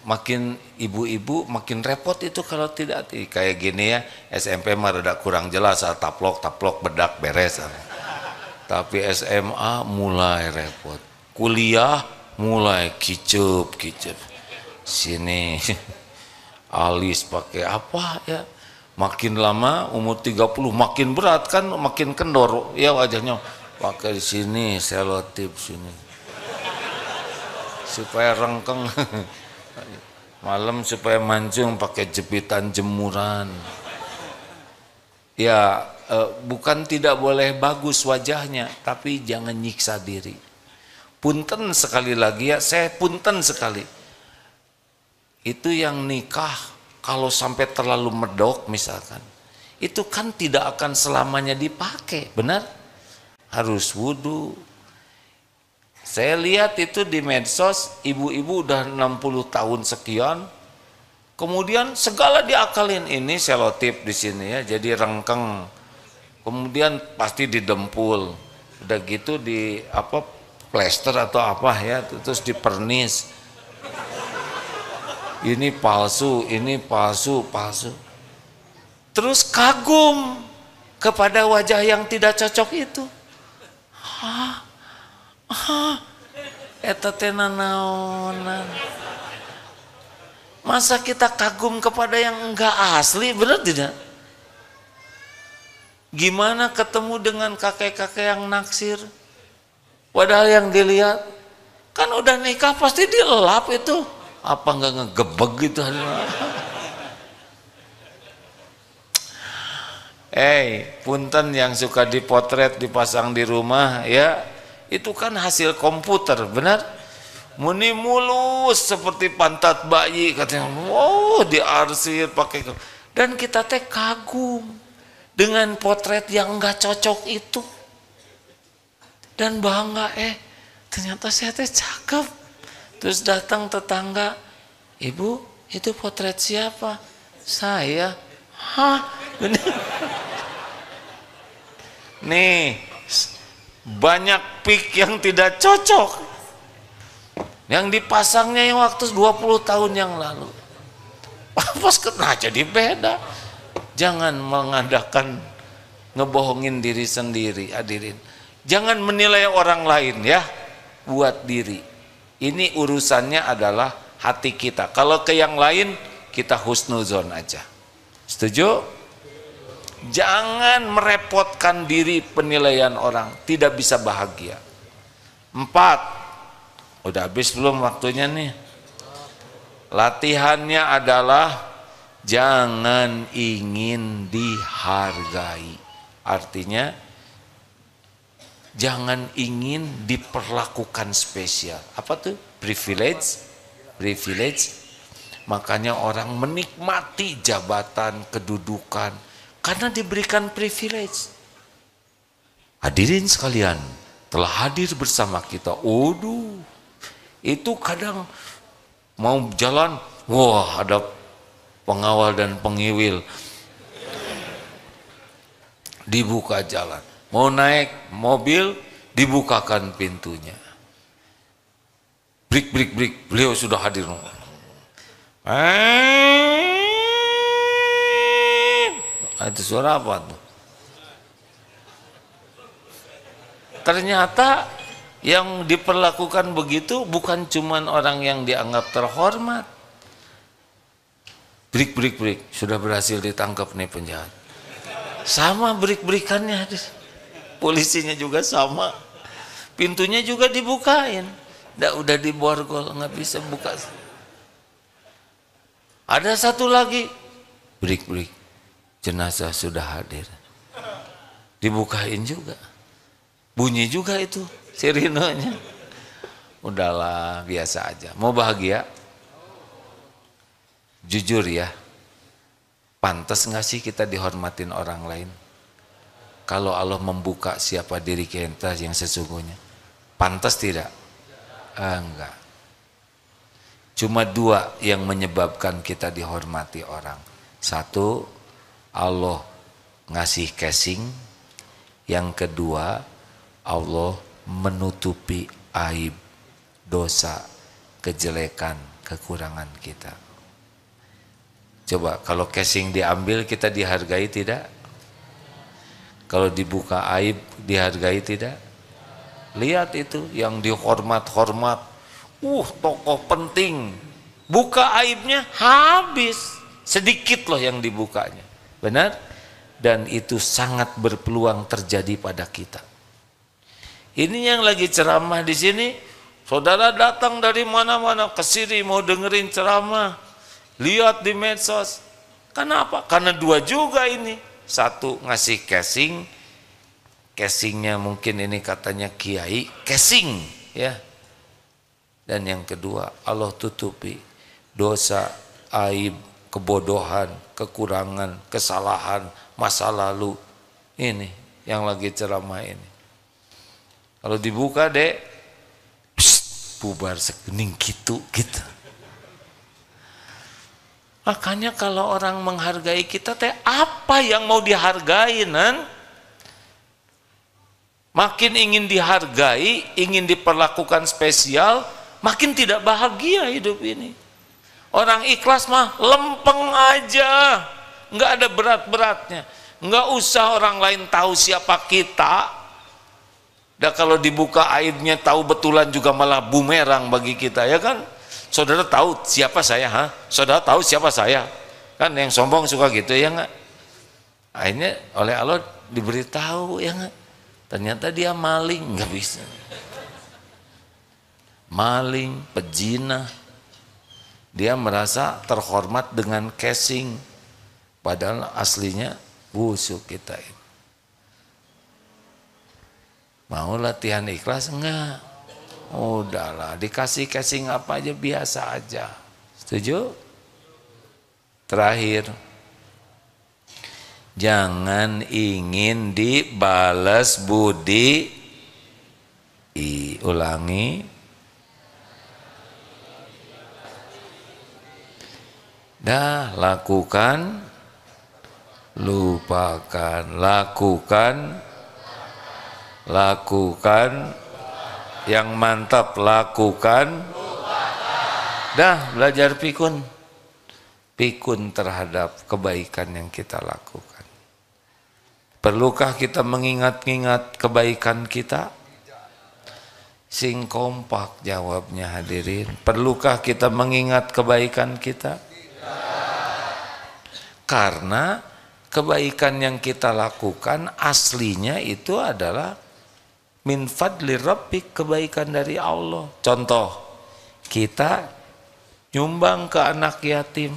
Makin ibu-ibu makin repot itu kalau tidak kayak gini ya. SMP mah rada kurang jelas, taplok bedak beres. Tapi SMA mulai repot, kuliah mulai kicep. Sini alis pakai apa ya? Makin lama umur 30 makin berat kan, makin kendor ya wajahnya. Pakai di sini selotip sini supaya rengkeng. Malam supaya mancung pakai jepitan jemuran. Ya bukan tidak boleh bagus wajahnya, tapi jangan nyiksa diri. Punten sekali lagi ya, saya punten sekali. Itu yang nikah kalau sampai terlalu medok misalkan, itu kan tidak akan selamanya dipakai, benar? Harus wudu. Saya lihat itu di medsos, ibu-ibu udah 60 tahun sekian, kemudian segala diakalin, ini selotip di sini ya, jadi rengkeng, kemudian pasti didempul, udah gitu di apa plester atau apa ya, terus dipernis, ini palsu, terus kagum, kepada wajah yang tidak cocok itu. Eta teh nanaonan. Masa kita kagum kepada yang enggak asli, benar tidak? Gimana ketemu dengan kakek-kakek yang naksir? Padahal yang dilihat kan udah nikah pasti dilelap itu. Apa enggak ngegebeg gitu? Punten yang suka dipotret dipasang di rumah ya, itu kan hasil komputer, benar? Muni mulus seperti pantat bayi katanya. Wow, diarsir pakai. Dan kita teh kagum dengan potret yang enggak cocok itu. Dan bangga, ternyata saya teh cakep. Terus datang tetangga, "Ibu, itu potret siapa?" "Saya." "Hah?" Nih, banyak pik yang tidak cocok. Yang dipasangnya yang waktu 20 tahun yang lalu. Pas kena jadi beda. Jangan mengadakan ngebohongin diri sendiri, hadirin. Jangan menilai orang lain ya, buat diri. Ini urusannya adalah hati kita. Kalau ke yang lain kita husnuzon aja. Setuju? Jangan merepotkan diri penilaian orang, tidak bisa bahagia. 4. Udah habis belum waktunya nih? Latihannya adalah jangan ingin dihargai. Artinya jangan ingin diperlakukan spesial. Apa tuh? Privilege. Makanya orang menikmati jabatan, kedudukan karena diberikan privilege. Hadirin sekalian, telah hadir bersama kita. Itu kadang mau jalan, wah ada pengawal dan pengiwil, dibuka jalan. Mau naik mobil, dibukakan pintunya. Brik, beliau sudah hadir. Itu suara apa tuh? Ternyata yang diperlakukan begitu bukan cuman orang yang dianggap terhormat. Brik, sudah berhasil ditangkap nih penjahat. Sama berikannya, polisinya juga sama. Pintunya juga dibukain. Udah diborgol, nggak bisa buka. Ada satu lagi, brik, jenazah sudah hadir. Dibukain juga. Bunyi juga itu sirinonya. Udahlah, biasa aja. Mau bahagia? Jujur ya, pantas nggak sih kita dihormatin orang lain? Kalau Allah membuka siapa diri kita yang sesungguhnya, pantas tidak? Enggak. Cuma 2 yang menyebabkan kita dihormati orang. 1, Allah ngasih casing. Yang kedua, Allah menutupi aib, dosa, kejelekan, kekurangan kita. Coba kalau casing diambil kita dihargai tidak? Kalau dibuka aib dihargai tidak? Lihat itu yang dihormat-hormat, tokoh penting, buka aibnya habis, sedikit loh yang dibukanya, benar? Dan itu sangat berpeluang terjadi pada kita. Ini yang lagi ceramah di sini, saudara datang dari mana-mana ke sini mau dengerin ceramah, lihat di medsos. Kenapa? Karena 2 juga ini. 1 ngasih casing, casingnya mungkin ini katanya kiai, casing ya. Dan yang kedua, Allah tutupi dosa, aib, kebodohan, kekurangan, kesalahan, masa lalu. Ini yang lagi ceramah ini. Kalau dibuka dek, bubar sekening gitu. Makanya kalau orang menghargai kita teh apa yang mau dihargai nan? Makin ingin dihargai, ingin diperlakukan spesial, makin tidak bahagia hidup ini. Orang ikhlas mah lempeng aja, nggak ada berat-beratnya. Nggak usah orang lain tahu siapa kita. Dan kalau dibuka aibnya tahu betulan juga malah bumerang bagi kita, ya kan? Saudara tahu siapa saya, ha? Saudara tahu siapa saya? Kan yang sombong suka gitu, ya nggak? Akhirnya oleh Allah diberitahu, ya nggak? Ternyata dia maling, nggak bisa. Maling, pezina. Dia merasa terhormat dengan casing, padahal aslinya busuk kita itu. Mau latihan ikhlas enggak? Udahlah, dikasih casing apa aja biasa aja. Setuju? Terakhir, jangan ingin dibalas budi. Ulangi. Dah, lakukan, lupakan, lakukan, yang mantap lakukan. Dah, belajar pikun terhadap kebaikan yang kita lakukan. Perlukah kita mengingat-ingat kebaikan kita? Sing kompak jawabnya hadirin. Perlukah kita mengingat kebaikan kita? Karena kebaikan yang kita lakukan aslinya itu adalah min fadli rabbik, kebaikan dari Allah. Contoh, kita nyumbang ke anak yatim,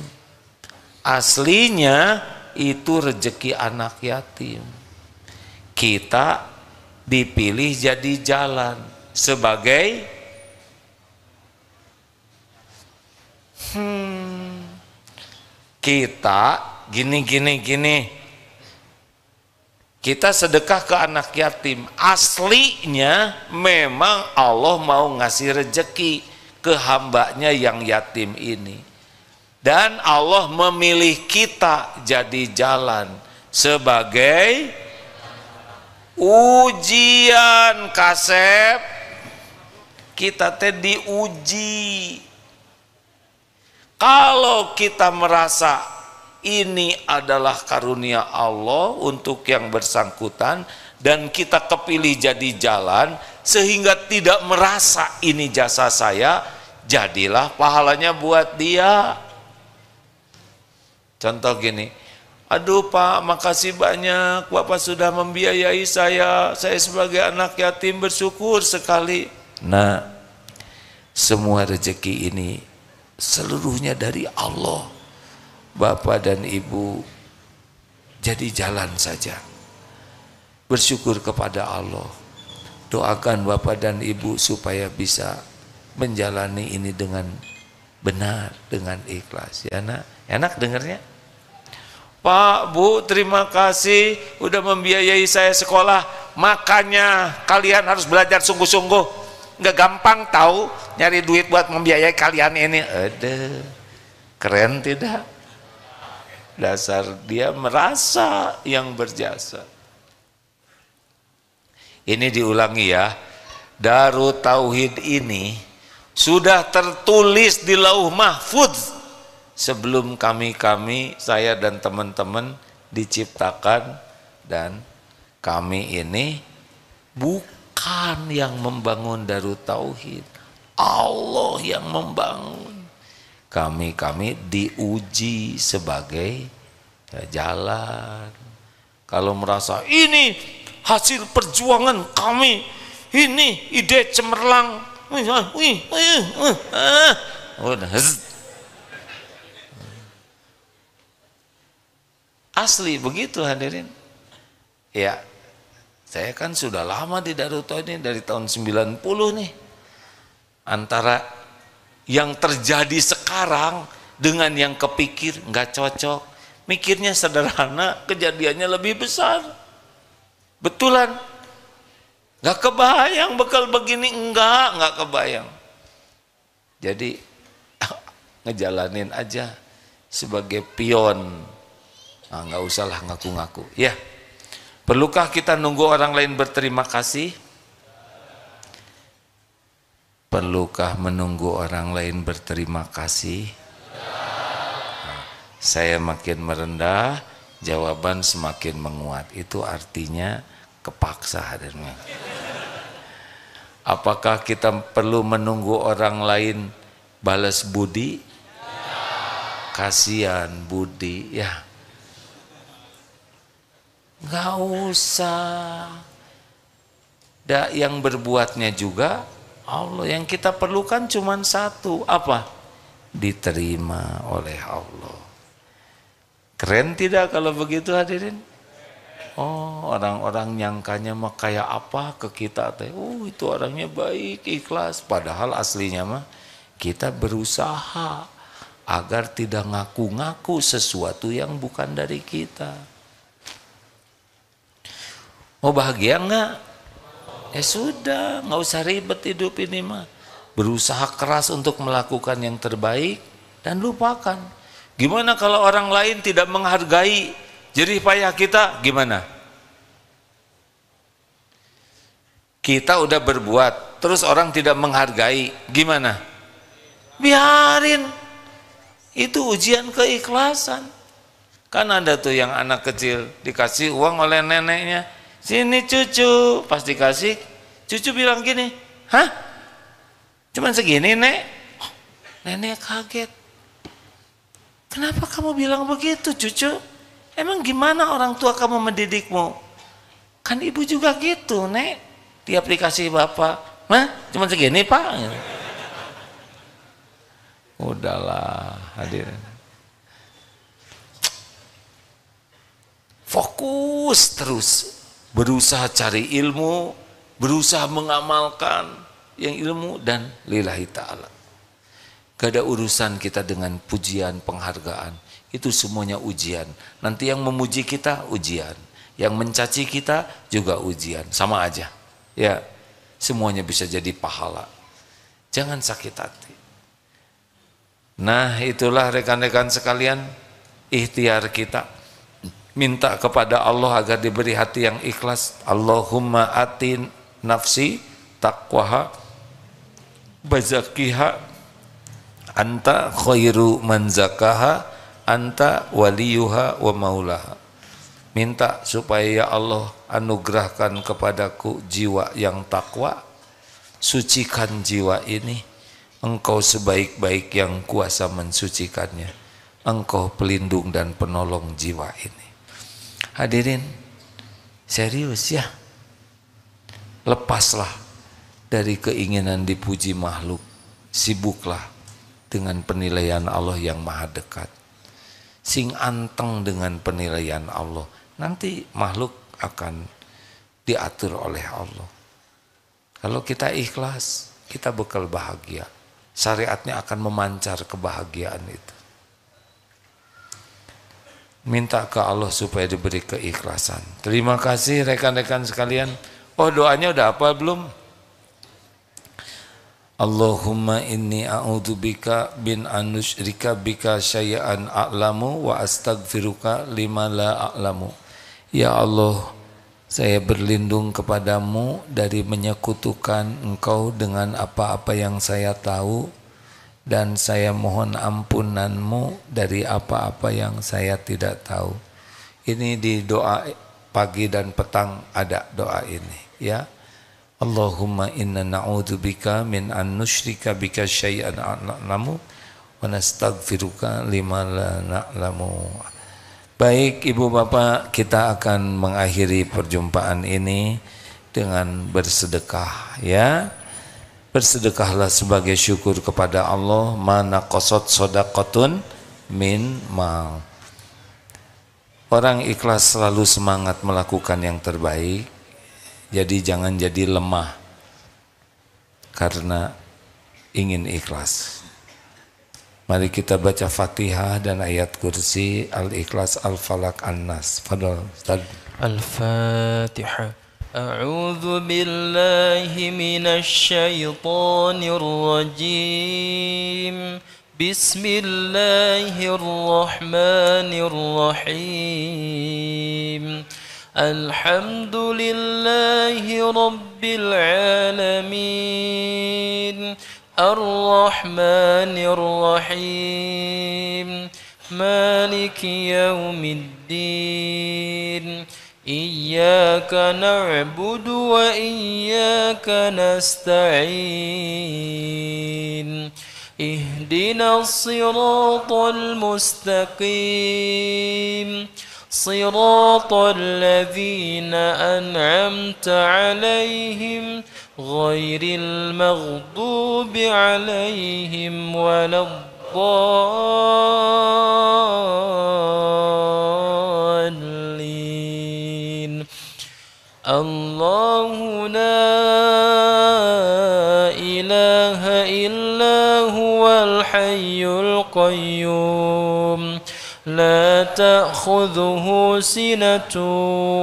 aslinya itu rezeki anak yatim. Kita dipilih jadi jalan sebagai kita gini. Kita sedekah ke anak yatim, aslinya memang Allah mau ngasih rezeki ke hambanya yang yatim ini, dan Allah memilih kita jadi jalan sebagai ujian. Kasep, kita teh diuji. Kalau kita merasa ini adalah karunia Allah untuk yang bersangkutan dan kita kepilih jadi jalan sehingga tidak merasa ini jasa saya, jadilah pahalanya buat dia. Contoh gini, aduh Pak, makasih banyak Bapak sudah membiayai saya sebagai anak yatim bersyukur sekali. Nah, semua rezeki ini seluruhnya dari Allah. Bapak dan Ibu jadi jalan saja, bersyukur kepada Allah. Doakan Bapak dan Ibu supaya bisa menjalani ini dengan benar, dengan ikhlas. Ya nak, enak dengarnya. Pak, Bu, terima kasih udah membiayai saya sekolah, makanya kalian harus belajar sungguh-sungguh. Nggak gampang tahu nyari duit buat membiayai kalian ini. Aduh, keren tidak? Dasar dia merasa yang berjasa. Ini diulangi ya, Darut Tauhid ini sudah tertulis di Lauh Mahfudz sebelum saya dan teman-teman diciptakan, dan kami ini bukan yang membangun Darut Tauhid, Allah yang membangun. Kami diuji sebagai jalan. Kalau merasa ini hasil perjuangan kami, ini ide cemerlang, asli begitu hadirin. Ya, saya kan sudah lama di Darut Tauhid ini dari tahun 90 nih. Antara yang terjadi sekarang dengan yang kepikir nggak cocok. Mikirnya sederhana, kejadiannya lebih besar. Betulan. Nggak kebayang bakal begini, nggak kebayang. Jadi ngejalanin aja sebagai pion. Nah, nggak usahlah ngaku-ngaku. Ya, perlukah kita nunggu orang lain berterima kasih? Perlukah menunggu orang lain berterima kasih? Nah, saya makin merendah, jawaban semakin menguat. Itu artinya kepaksa hadirnya. Apakah kita perlu menunggu orang lain balas budi? Kasihan budi ya. Nggak usah. Yang berbuatnya juga Allah. Yang kita perlukan cuma satu, apa? Diterima oleh Allah. Keren tidak kalau begitu hadirin? Oh, orang-orang nyangkanya mah kayak apa ke kita teh? Oh, itu orangnya baik, ikhlas. Padahal aslinya mah kita berusaha agar tidak ngaku-ngaku sesuatu yang bukan dari kita. Mau bahagia enggak? Ya sudah, nggak usah ribet hidup ini mah. Berusaha keras untuk melakukan yang terbaik dan lupakan. Gimana kalau orang lain tidak menghargai jerih payah kita, gimana? Kita udah berbuat, terus orang tidak menghargai, gimana? Biarin. Itu ujian keikhlasan. Kan ada tuh yang anak kecil dikasih uang oleh neneknya, sini cucu, pas dikasih, cucu bilang gini, hah? Cuman segini nek? Oh, nenek kaget. Kenapa kamu bilang begitu cucu? Emang gimana orang tua kamu mendidikmu? Kan ibu juga gitu nek, tiap dikasih bapak, nah cuman segini pak. Udahlah hadirin. Fokus terus. Berusaha cari ilmu, berusaha mengamalkan yang ilmu dan lillahi ta'ala. Gak ada urusan kita dengan pujian, penghargaan. Itu semuanya ujian. Nanti yang memuji kita ujian, yang mencaci kita juga ujian, sama aja. Ya, semuanya bisa jadi pahala. Jangan sakit hati. Nah, itulah rekan-rekan sekalian, ikhtiar kita. Minta kepada Allah agar diberi hati yang ikhlas. Allahumma atin nafsi taqwaha bazakiha anta khairu man zakaha anta waliyuha wa maulaha. Minta supaya ya Allah anugerahkan kepadaku jiwa yang takwa, sucikan jiwa ini, engkau sebaik-baik yang kuasa mensucikannya, engkau pelindung dan penolong jiwa ini. Hadirin, serius ya, lepaslah dari keinginan dipuji makhluk, sibuklah dengan penilaian Allah yang maha dekat. Sing anteng dengan penilaian Allah, nanti makhluk akan diatur oleh Allah. Kalau kita ikhlas, kita bakal bahagia. Syariatnya akan memancar kebahagiaan itu. Minta ke Allah supaya diberi keikhlasan. Terima kasih rekan-rekan sekalian. Oh, doanya udah apa belum? Allahumma inni a'udzubika bin anusyrika bika syai'an a'lamu wa astaghfiruka lima la a'lamu. Ya Allah, saya berlindung kepadamu dari menyekutukan engkau dengan apa-apa yang saya tahu, dan saya mohon ampunanmu dari apa-apa yang saya tidak tahu. Ini di doa pagi dan petang ada doa ini ya. Allahumma inna na'udzubika min an nusyrika bika syai'an a'lamu wa nastaghfiruka lima la na'lamu. Baik ibu bapak, kita akan mengakhiri perjumpaan ini dengan bersedekah ya. Bersedekahlah sebagai syukur kepada Allah. Mana qasat shadaqatun min mal. Orang ikhlas selalu semangat melakukan yang terbaik. Jadi jangan jadi lemah karena ingin ikhlas. Mari kita baca Fatihah dan ayat kursi, Al-Ikhlas, Al-Falaq, An-Nas. Fadal Ustaz. Al-Fatihah. A'udzu billahi minasy syaithanir rajim. Bismillahirrahmanirrahim. Alhamdulillahi rabbil alamin. Ar-Rahmanir Rahim. مالك يوم الدين إياك نعبد وإياك نستعين اهدنا الصراط المستقيم صراط الذين أنعمت عليهم غير المغضوب عليهم ولا الضالين الله لا إله إلا هو الحي القيوم لا تأخذه سنة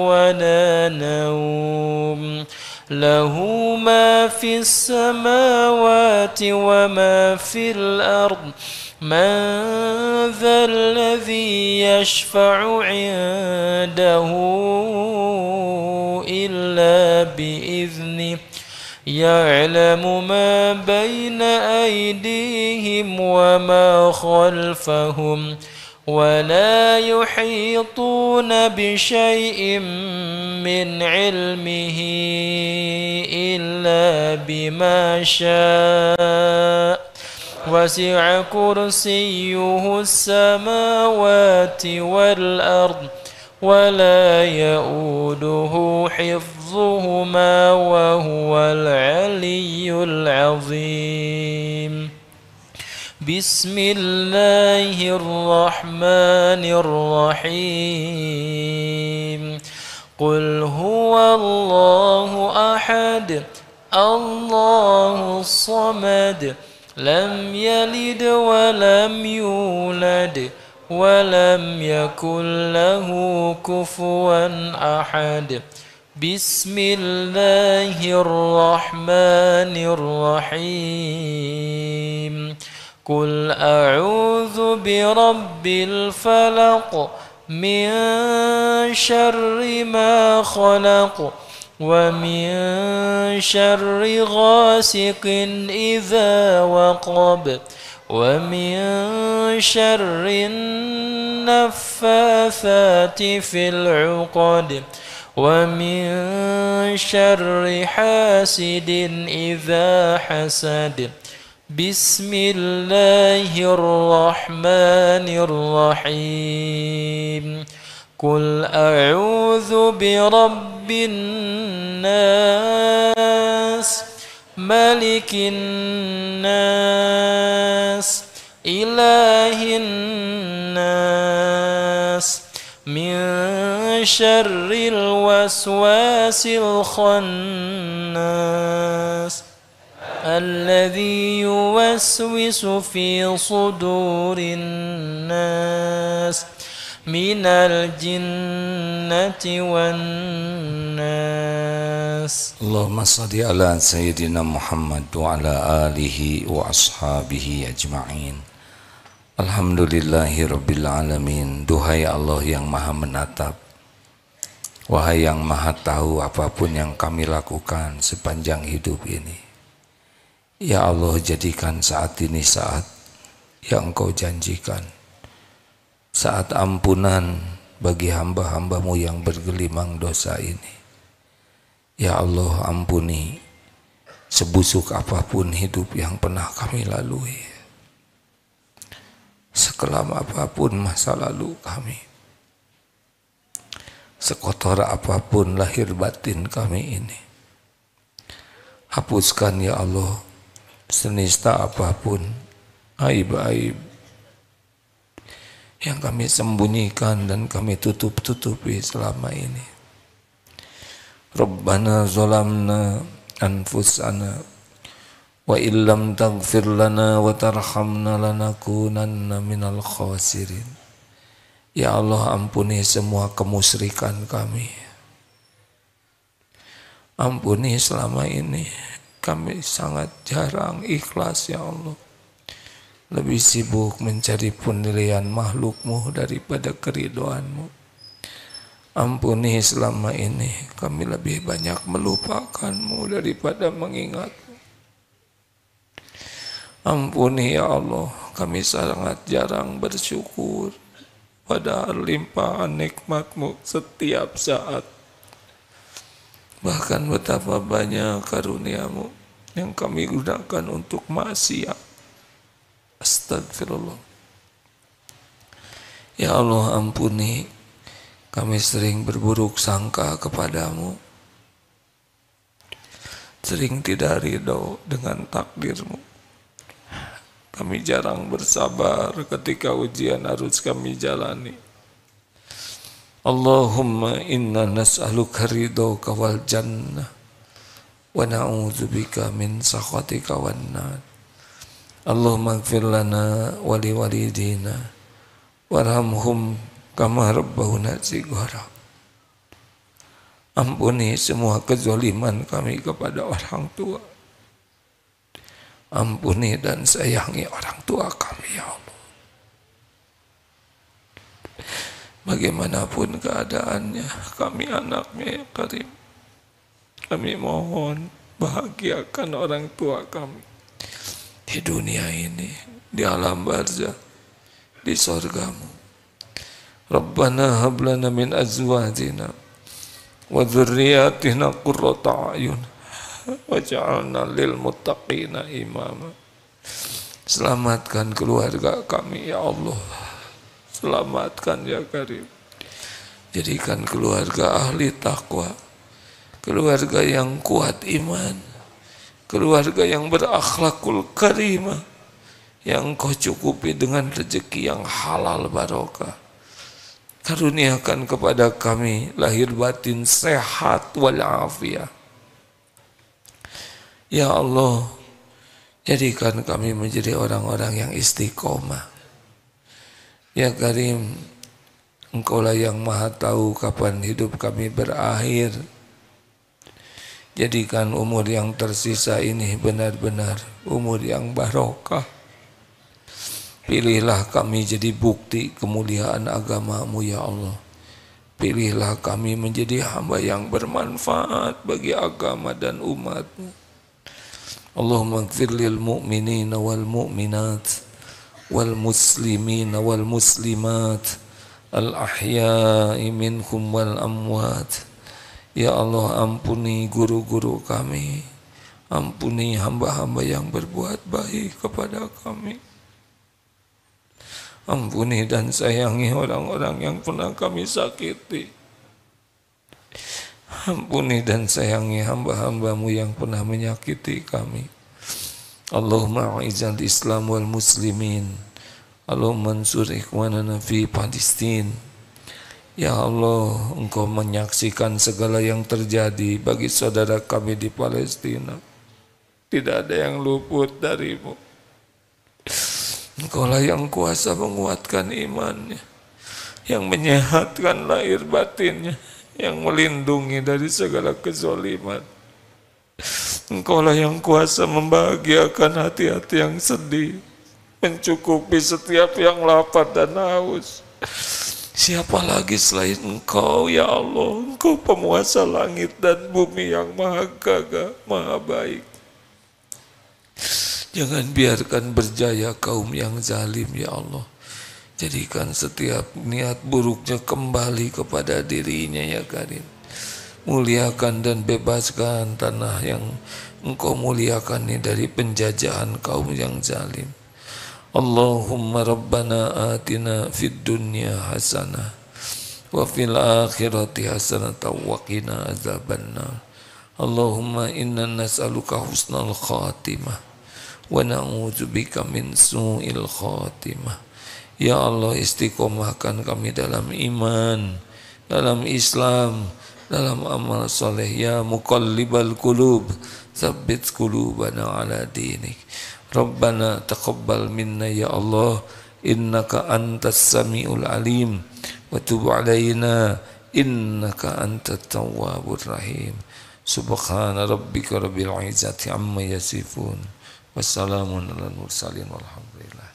ولا نوم له ما في السماوات وما في الأرض من ذا الذي يشفع عنده إلا بإذنه يعلم ما بين أيديهم وما خلفهم ولا يحيطون بشيء من علمه إلا بما شاء وسع كرسيه السماوات والأرض ولا يؤوده حفظهما وهو العلي العظيم بسم الله الرحمن الرحيم قل هو الله أحد الله الصمد لم يلد ولم يولد ولم يكن له كفوا أحد بسم الله الرحمن الرحيم قل أعوذ برب الفلق من شر ما خلق ومن شر غاسق إذا وقب ومن شر النفاثات في العقد ومن شر حاسد إذا حسد بسم الله الرحمن الرحيم قل أعوذ برب الناس ملك الناس إله الناس من شر الوسواس الخناس الذي يوسوس في صدور الناس من الجنة والناس اللهم صل على سيدنا محمد وعلى آله وأصحابه أجمعين. Alhamdulillahi Rabbil Alamin. Duhai Allah yang maha menatap, wahai yang maha tahu apapun yang kami lakukan sepanjang hidup ini. Ya Allah, jadikan saat ini saat yang Engkau janjikan, saat ampunan bagi hamba-hambamu yang bergelimang dosa ini. Ya Allah, ampuni sebusuk apapun hidup yang pernah kami lalui, sekelam apapun masa lalu kami, sekotor apapun lahir batin kami ini. Hapuskan ya Allah senista apapun aib-aib yang kami sembunyikan dan kami tutup-tutupi selama ini. Rabbana zalamna anfusana wa illam taghfir lana wa tarhamna lanakunanna minal khasirin. Ya Allah, ampuni semua kemusyrikan kami. Ampuni selama ini kami sangat jarang ikhlas ya Allah. Lebih sibuk mencari penilaian makhluk-Mu daripada keridhaan-Mu. Ampuni selama ini kami lebih banyak melupakan-Mu daripada mengingat-Mu. Ampuni ya Allah kami sangat jarang bersyukur, padahal limpahan nikmat-Mu setiap saat. Bahkan betapa banyak karunia-Mu yang kami gunakan untuk maksiat. Astagfirullah. Ya Allah, ampuni, kami sering berburuk sangka kepadamu, sering tidak ridho dengan takdir-Mu. Kami jarang bersabar ketika ujian harus kami jalani. Allahumma inna nas'aluka ridhoka wal jannah wa na'udzubika min sakhatika wan nar. Allahumma ighfir lana wa liwalidina warhamhum kama rabbawna shighara. Ampuni semua kezaliman kami kepada orang tua. Ampuni dan sayangi orang tua kami, ya Allah. Bagaimanapun keadaannya, kami anaknya, ya Karim. Kami mohon bahagiakan orang tua kami di dunia ini, di alam barzah, di surga-Mu. Rabbana hab lana min azwajina wa dzurriyyatina qurrata a'yun waj'alna lil muttaqina imama. Selamatkan keluarga kami, ya Allah. Selamatkan, ya Karim. Jadikan keluarga ahli takwa, keluarga yang kuat iman, keluarga yang berakhlakul karimah, yang Kau cukupi dengan rezeki yang halal barokah. Karuniakan kepada kami lahir batin sehat walafiat. Ya Allah, jadikan kami menjadi orang-orang yang istiqomah. Ya Karim, Engkaulah yang maha tahu kapan hidup kami berakhir. Jadikan umur yang tersisa ini benar-benar umur yang barokah. Pilihlah kami jadi bukti kemuliaan agama-Mu, ya Allah. Pilihlah kami menjadi hamba yang bermanfaat bagi agama dan umat-Mu. Allahumma ighfir lil mu'minina wal mu'minat wal muslimina wal muslimat al ahya'i minhum wal amwat. Ya Allah, ampuni guru-guru kami, ampuni hamba-hamba yang berbuat baik kepada kami, ampuni dan sayangi orang-orang yang pernah kami sakiti, ampuni dan sayangi hamba-hamba-Mu yang pernah menyakiti kami. Allahumma a'izal Islam wal muslimin, Allahumma ansur ikhwanana fi Palestin. Ya Allah, Engkau menyaksikan segala yang terjadi bagi saudara kami di Palestina. Tidak ada yang luput dari-Mu. Engkaulah yang kuasa menguatkan imannya, yang menyehatkan lahir batinnya, yang melindungi dari segala kezaliman. Engkaulah yang kuasa membahagiakan hati-hati yang sedih, mencukupi setiap yang lapar dan haus. Siapa lagi selain Engkau, ya Allah? Engkau penguasa langit dan bumi yang maha gagah, maha baik. Jangan biarkan berjaya kaum yang zalim, ya Allah. Jadikan setiap niat buruknya kembali kepada dirinya, ya Karim. Muliakan dan bebaskan tanah yang Engkau muliakan ini dari penjajahan kaum yang zalim. Allahumma rabbana atina fid dunya hasanah wa fil akhirati hasanah wa qina azabannar. Allahumma inna nas'aluka husnal khatimah wa na'udzubika min su'il khatimah. Ya Allah, istiqomahkan kami dalam iman, dalam Islam, dalam amal soleh. Ya muqallibal qulub, tsabbit qulubana ala dinik. Rabbana taqabbal minna ya Allah, innaka antas samiul alim, wa tub alaina innaka antat tawwabur rahim. Subhana rabbika rabbil izzati amma yasifun, wassalamun alal mursalin walhamdulillah.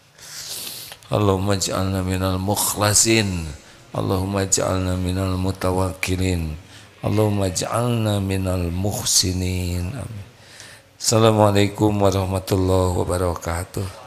Allahumma ij'alna minal mukhlasin, Allahumma ij'alna minal mutawakkilin, Allahumma ij'alna minal muhsinin. Amin. Assalamualaikum warahmatullahi wabarakatuh.